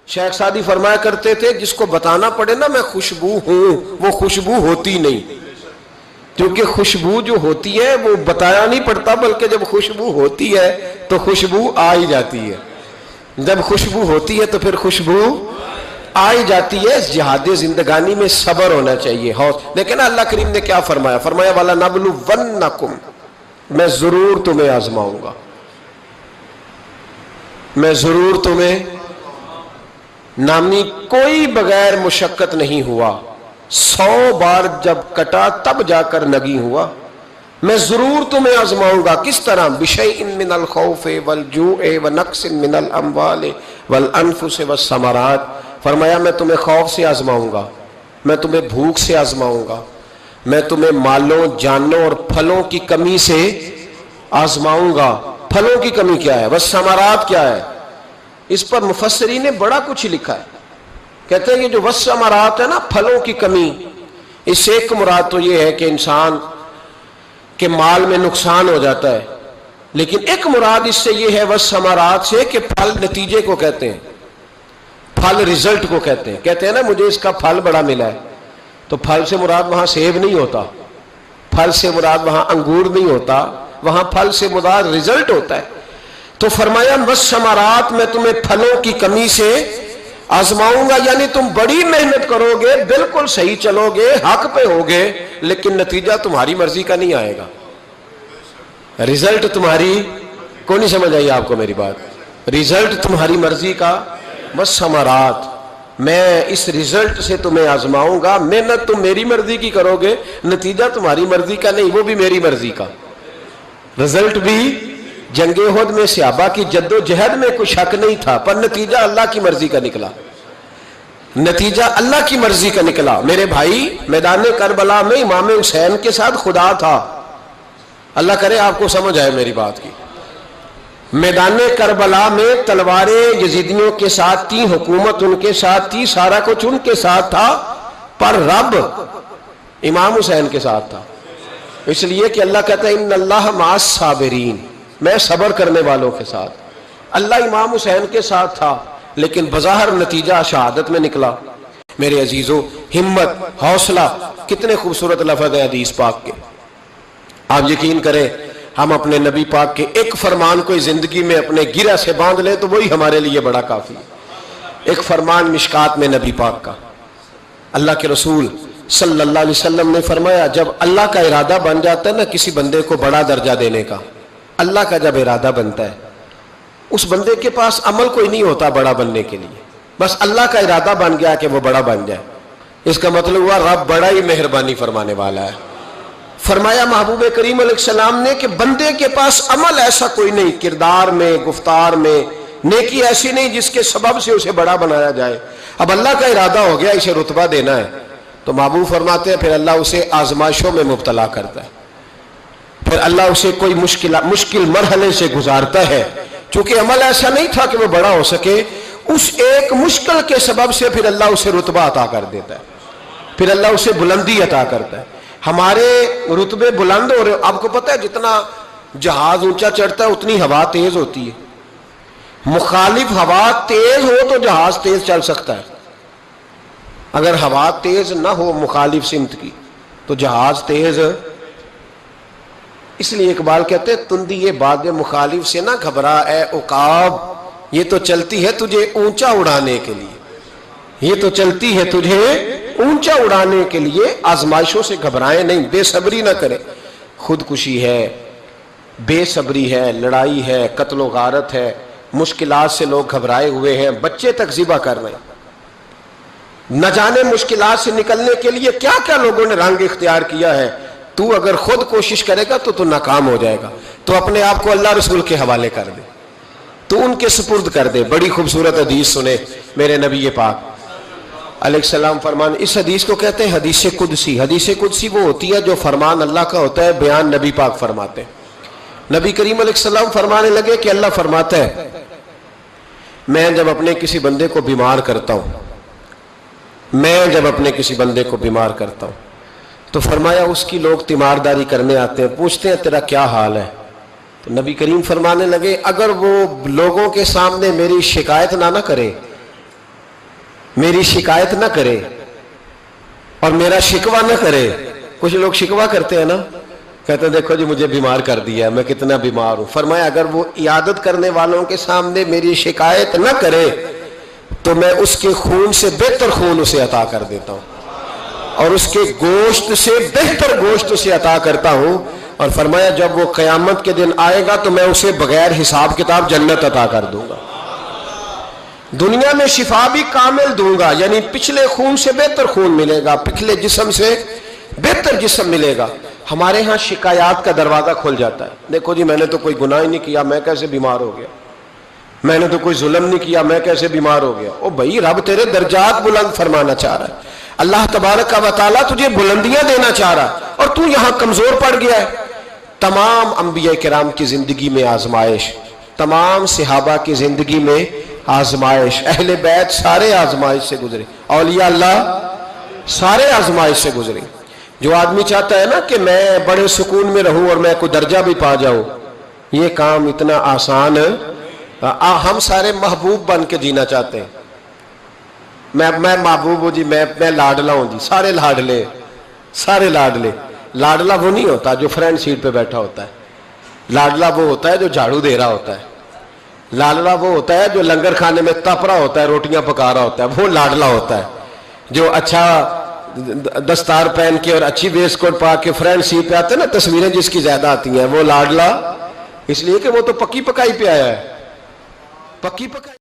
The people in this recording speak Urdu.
شیخ سعدی فرمایا کرتے تھے جس کو بتانا پڑے نا میں خوشبو ہوں، وہ خوشبو ہوتی نہیں، کیونکہ خوشبو جو ہوتی ہے وہ بتایا نہیں پڑتا، بلکہ جب خوشبو ہوتی ہے تو خوشبو آ ہی جاتی ہے، جب خوشبو ہوتی ہے تو پھر خوشبو آئی جاتی ہے۔ جہاد زندگانی میں صبر ہونا چاہیے، لیکن اللہ کریم نے کیا فرمایا؟ فرمایا والا نبلونکم، میں ضرور تمہیں آزماؤں گا، میں ضرور تمہیں، نامی کوئی بغیر مشقت نہیں ہوا، 100 بار جب کٹا تب جا کر نگی ہوا، میں ضرور تمہیں آزماؤں گا۔ کس طرح؟ بشیء من الخوف والجوع ونقص من الاموال والانفس والثمرات، فرمایا میں تمہیں خوف سے آزماؤں گا، میں تمہیں بھوک سے آزماؤں گا، میں تمہیں مالوں جانوں اور پھلوں کی کمی سے آزماؤں گا۔ پھلوں کی کمی کیا ہے؟ والثمرات کیا ہے؟ اس پر مفسرین نے بڑا کچھ لکھا ہے، کہتے ہیں کہ جو والثمرات ہے نا، پھلوں کی کمی، اس سے ایک مراد تو یہ ہے کہ انسان کے مال میں نقصان ہو جاتا ہے، لیکن ایک مراد اس سے یہ ہے والثمرات سے کہ پھل نتیجے کو کہتے ہیں، پھل رزلٹ کو کہتے ہیں۔ کہتے ہیں نا مجھے اس کا پھل بڑا ملا ہے، تو پھل سے مراد وہاں سیب نہیں ہوتا، پھل سے مراد وہاں انگور نہیں ہوتا، وہاں پھل سے مراد رزلٹ ہوتا ہے۔ تو فرمایا والثمرات، میں تمہیں پھلوں کی کمی سے آزماؤں گا، یعنی تم بڑی محنت کرو گے، بالکل صحیح چلو گے، حق پہ ہوگے، لیکن نتیجہ تمہاری مرضی کا نہیں آئے گا، رزلٹ تمہاری کو نہیں سمجھ آئی آپ کو میری بات، رزلٹ تمہاری مرضی کا۔ والثمرات، میں اس رزلٹ سے تمہیں آزماؤں گا، محنت تم میری مرضی کی کرو گے، نتیجہ تمہاری مرضی کا نہیں، وہ بھی میری مرضی کا۔ رزلٹ بھی جنگ احد میں صحابہ کی جد و جہد میں کوئی شک نہیں تھا، پر نتیجہ اللہ کی مرضی کا نکلا، نتیجہ اللہ کی مرضی کا نکلا۔ میرے بھائی، میدان کربلا میں امام حسین کے ساتھ خدا تھا، اللہ کرے آپ کو سمجھ آئے میری بات کی۔ میدان کربلا میں تلواریں یزیدیوں کے ساتھ تھی، حکومت ان کے ساتھ تھی، سارا کچھ ان کے ساتھ تھا، پر رب امام حسین کے ساتھ تھا، اس لیے کہ اللہ کہتا ہے ان اللہ مع الصابرین، میں صبر کرنے والوں کے ساتھ۔ اللہ امام حسین کے ساتھ تھا، لیکن بظاہر نتیجہ شہادت میں نکلا۔ میرے عزیزو، ہمت، حوصلہ، کتنے خوبصورت لفظ ہیں حدیث پاک کے۔ آپ یقین کریں، ہم اپنے نبی پاک کے ایک فرمان کو زندگی میں اپنے گرہ سے باندھ لیں تو وہی ہمارے لیے بڑا کافی ہے۔ ایک فرمان مشکات میں نبی پاک کا، اللہ کے رسول صلی اللہ علیہ وسلم نے فرمایا جب اللہ کا ارادہ بن جاتا ہے نا کسی بندے کو بڑا درجہ دینے کا، اللہ کا جب ارادہ بنتا ہے، اس بندے کے پاس عمل کوئی نہیں ہوتا بڑا بننے کے لیے، بس اللہ کا ارادہ بن گیا کہ وہ بڑا بن جائے۔ اس کا مطلب ہوا رب بڑا ہی مہربانی فرمانے والا ہے۔ فرمایا محبوب کریم علیہ السلام نے کہ بندے کے پاس عمل ایسا کوئی نہیں، کردار میں، گفتار میں نیکی ایسی نہیں جس کے سبب سے اسے بڑا بنایا جائے۔ اب اللہ کا ارادہ ہو گیا اسے رتبہ دینا ہے، تو محبوب فرماتے ہیں پھر اللہ اسے آزمائشوں میں مبتلا کرتا ہے، پھر اللہ اسے کوئی مشکل مرحلے سے گزارتا ہے، چونکہ عمل ایسا نہیں تھا کہ وہ بڑا ہو سکے، اس ایک مشکل کے سبب سے پھر اللہ اسے رتبہ عطا کر دیتا ہے، پھر اللہ اسے بلندی عطا کرتا ہے۔ ہمارے رتبے بلند ہو رہے، آپ کو پتہ ہے جتنا جہاز اونچا چڑھتا ہے اتنی ہوا تیز ہوتی ہے، مخالف ہوا تیز ہو تو جہاز تیز چل سکتا ہے، اگر ہوا تیز نہ ہو مخالف سمت کی تو جہاز تیز، اس لیے اقبال کہتے ہیں تندی یہ باغ مخالف سے نہ گھبرا اے عقاب، یہ تو چلتی ہے تجھے اونچا اڑانے کے لیے، یہ تو چلتی ہے تجھے اونچا اڑانے کے لیے، آزمائشوں سے گھبرائیں نہیں، بے صبری نہ کرے، خودکشی ہے، بے صبری ہے، لڑائی ہے، قتل و غارت ہے، مشکلات سے لوگ گھبرائے ہوئے ہیں، بچے تک ذبح کر رہے ہیں، نہ جانے مشکلات سے نکلنے کے لیے کیا کیا لوگوں نے رنگ اختیار کیا ہے۔ تو اگر خود کوشش کرے گا تو ناکام ہو جائے گا، تو اپنے آپ کو اللہ رسول کے حوالے کر دے، تو ان کے سپرد کر دے۔ بڑی خوبصورت حدیث سنے میرے نبی پاک علیہ السلام فرمان، اس حدیث کو کہتے ہیں حدیث قدسی۔ حدیث قدسی وہ ہوتی ہے جو فرمان اللہ کا ہوتا ہے، بیان نبی پاک فرماتے ہیں۔ نبی کریم علیہ السلام فرمانے لگے کہ اللہ فرماتا ہے میں جب اپنے کسی بندے کو بیمار کرتا ہوں، میں جب اپنے کسی بندے کو بیمار کرتا ہوں تو فرمایا اس کی لوگ تیمارداری کرنے آتے ہیں، پوچھتے ہیں تیرا کیا حال ہے، تو نبی کریم فرمانے لگے اگر وہ لوگوں کے سامنے میری شکایت نہ کرے میری شکایت نہ کرے اور میرا شکوہ نہ کرے. کچھ لوگ شکوہ کرتے ہیں نا, کہتے ہیں دیکھو جی مجھے بیمار کر دیا ہے, میں کتنا بیمار ہوں. فرمایا اگر وہ عیادت کرنے والوں کے سامنے میری شکایت نہ کرے تو میں اس کے خون سے بہتر خون اسے عطا کر دیتا ہوں, اور اس کے گوشت سے بہتر گوشت اسے عطا کرتا ہوں. اور فرمایا جب وہ قیامت کے دن آئے گا تو میں اسے بغیر حساب کتاب جنت عطا کر دوں گا. دنیا میں شفا بھی کامل دوں گا, یعنی پچھلے خون سے بہتر خون ملے گا, پچھلے جسم سے بہتر جسم ملے گا. ہمارے ہاں شکایات کا دروازہ کھل جاتا ہے. دیکھو جی میں نے تو کوئی گناہ ہی نہیں کیا, میں کیسے بیمار ہو گیا, میں نے تو کوئی ظلم نہیں کیا, میں کیسے بیمار ہو گیا. او بھائی رب تیرے درجات بلند فرمانا چاہ رہا ہے, اللہ تبارک و تعالیٰ تجھے بلندیاں دینا چاہ رہا ہے, اور تو یہاں کمزور پڑ گیا ہے. تمام انبیاء کرام کی زندگی میں آزمائش, تمام صحابہ کی زندگی میں آزمائش, اہل بیت سارے آزمائش سے گزرے, اولیاء اللہ سارے آزمائش سے گزرے. جو آدمی چاہتا ہے نا کہ میں بڑے سکون میں رہوں اور میں کوئی درجہ بھی پا جاؤں, یہ کام اتنا آسان ہے. ہم سارے محبوب بن کے جینا چاہتے ہیں. میں محبوب ہوں جی, میں لاڈلا ہوں جی, سارے لاڈلے, سارے لاڈلے. لاڈلا وہ نہیں ہوتا جو فرنٹ سیٹ پہ بیٹھا ہوتا ہے, لاڈلا وہ ہوتا ہے جو جھاڑو دے رہا ہوتا ہے. لاڈلا وہ ہوتا ہے جو لنگر کھانے میں تپ رہا ہوتا ہے, روٹیاں پکا رہا ہوتا ہے, وہ لاڈلا ہوتا ہے. جو اچھا دستار پہن کے اور اچھی ویسٹ کوٹ پا کے فرنٹ سیٹ پہ آتے ہیں نا, تصویریں جس کی زیادہ آتی ہیں, وہ لاڈلا, اس لیے کہ وہ تو پکی پکائی پہ آیا ہے, پکی پکائی.